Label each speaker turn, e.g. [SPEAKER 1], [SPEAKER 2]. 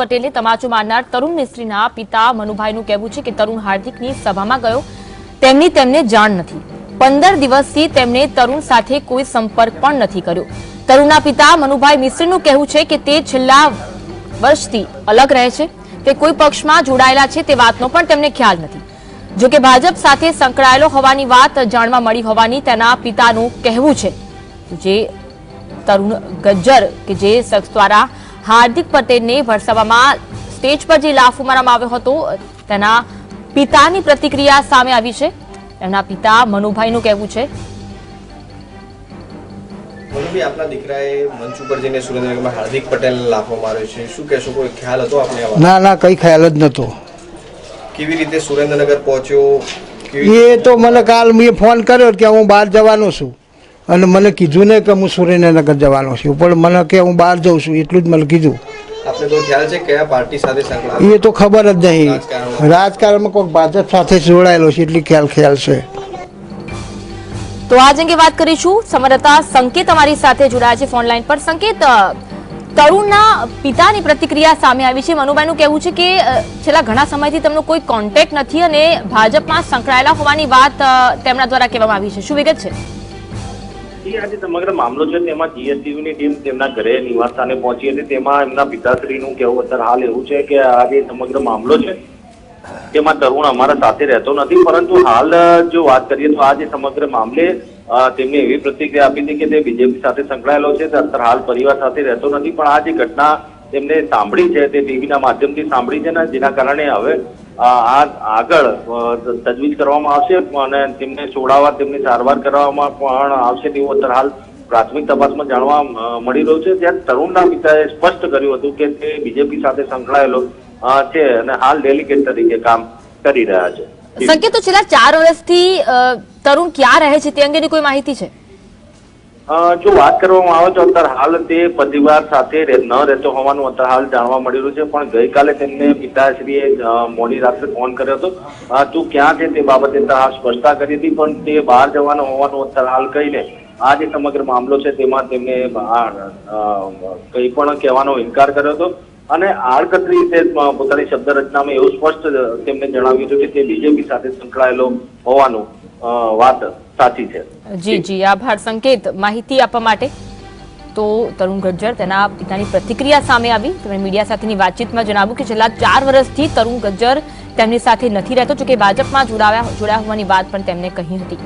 [SPEAKER 1] પટેલને તમાચો મારનાર તરુણ મિસ્ત્રીના પિતા મનુભાઈનું કહેવું છે કે તરુણ હાર્દિકની સભામાં ગયો, તેમની તેમને જાણ નથી। 15 દિવસથી તેમણે તરુણ સાથે કોઈ સંપર્ક પણ નથી કર્યો। તરુણના પિતા મનુભાઈ મિસ્ત્રીનું કહેવું છે કે તે છેલ્લા વર્ષથી અલગ રહે છે, તે કોઈ પક્ષમાં જોડાયેલા છે તે વાતનો પણ તેમને ખ્યાલ નથી। જો કે ભાજપ સાથે સંકળાયેલો હોવાની વાત જાણવા મળી હોવાની તેના પિતાનું કહેવું છે। જે તરુણ ગજ્જર કે જે શખ્સ દ્વારા હાર્દિક પટેલને વરસાવવામાં સ્ટેજ પર જે લાફો મારવામાં આવ્યો હતો તેના પિતાની પ્રતિક્રિયા સામે આવી છે। એમના પિતા મનુભાઈનું કહેવું છે
[SPEAKER 2] મનુભાઈ, આપના દીકરાએ મંચ ઉપર જઈને સુરેન્દ્રનગરમાં હાર્દિક પટેલને લાફો માર્યો છે, શું કહેશો? કોઈ ખ્યાલ હતો આપને?
[SPEAKER 3] ના, કઈ ખ્યાલ જ નતો।
[SPEAKER 2] કેવી રીતે સુરેન્દ્રનગર પહોંચ્યો?
[SPEAKER 3] એ તો મને કાલ મેં ફોન કર્યો કે હું બહાર જવાનો છું અને મને કીધું ને કે હું સુરેન્દ્રનગર જવાનો છું, પણ મને કે હું બહાર જઉં છું એટલું જ મને કીધું।
[SPEAKER 2] આપને કોઈ ખ્યાલ છે કયા પાર્ટી સાથે સંકળાયેલો?
[SPEAKER 3] એ તો ખબર જ નહીં। રાજકારણમાં કોઈ ભાજપ સાથે જોડાયેલો છે એટલી ખ્યાલ છે।
[SPEAKER 1] તો આજ અંગે વાત કરીશું। સંવાદદાતા સંકેત અમારી સાથે જોડાયા છે ફોન લાઈન પર। સંકેત, તરુણના પિતાની પ્રતિક્રિયા સામે આવી છે। મનુભાઈનું કહેવું છે કે છેલ્લા ઘણા સમયથી તેમનો કોઈ કોન્ટેક્ટ નથી અને ભાજપમાં સંકળાયેલા હોવાની વાત તેમના દ્વારા કહેવામાં આવી છે। શું વિગત છે?
[SPEAKER 4] આજે સમગ્ર મામલો છે તેમાં જીએસટીવીની ટીમ તેમના ઘરે નિવાસસ્થાને પહોંચી હતી। તેમાં એમના પિતાશ્રીનું કહેવું અત્યારે હાલ એવું છે કે આ જે સમગ્ર મામલો છે તેમાં તરુણ અમારા સાથે રહેતો નથી, પરંતુ હાલ જો વાત કરીએ તો આ જે સમગ્ર મામલે તેમને એવી પ્રતિક્રિયા આપી હતી કે તે બીજેપી સાથે સંકળાયેલો છે, અત્યારે હાલ પરિવાર સાથે રહેતો નથી। પણ આ જે ઘટના તેમને સાંભળી છે તે ટીવીના માધ્યમથી સાંભળી છે ને, જેના કારણે હવે આગળ તજવીજ કરવામાં આવશે અને તેમને છોડાવવા, તેમની સારવાર કરવામાં પણ આવશે તેવું અત્યારે હાલ પ્રાથમિક તપાસમાં જાણવા મળી રહ્યું છે। ત્યારે તરુણના પિતાએ સ્પષ્ટ કર્યું હતું કે તે બીજેપી સાથે સંકળાયેલો છે અને હાલ ડેલિગેટ તરીકે કામ કરી રહ્યા છે।
[SPEAKER 1] સંકેત, તો છેલ્લા 4 વર્ષથી તરુણ ક્યાં રહે છે તે અંગેની કોઈ માહિતી છે?
[SPEAKER 4] જો વાત કરવામાં આવે તો અત્યારે હાલ તે પરિવાર સાથે ન રહેતો હોવાનું અત્યારે હાલ જાણવા મળી રહ્યું છે, પણ ગઈકાલે તેમને પિતાશ્રીએ મોડી રાત્રે ફોન કર્યો હતો, તું ક્યાં છે તે બાબતે સ્પષ્ટતા કરી હતી, પણ તે બહાર જવાનો હોવાનું અત્યારે હાલ કહીને આ જે સમગ્ર મામલો છે તેમાં તેમને કંઈ પણ કહેવાનો ઇનકાર કર્યો હતો અને આડકતરી રીતે પોતાની શબ્દ રચનામાં એવું સ્પષ્ટ તેમને જણાવ્યું હતું કે તે બીજેપી સાથે સંકળાયેલો હોવાનું વાત સાચી છે।
[SPEAKER 1] જી, આભાર સંકેત માહિતી આપવા માટે। તો તરુણ ગજ્જર, તેના પિતાની પ્રતિક્રિયા સામે આવી। તેમણે મીડિયા સાથેની વાતચીતમાં જણાવ્યું કે છેલ્લા 4 વર્ષથી તરુણ ગજ્જર તેમની સાથે નથી રહેતો, જો કે ભાજપમાં જોડાયા હોવાની વાત પણ તેમને કહી હતી।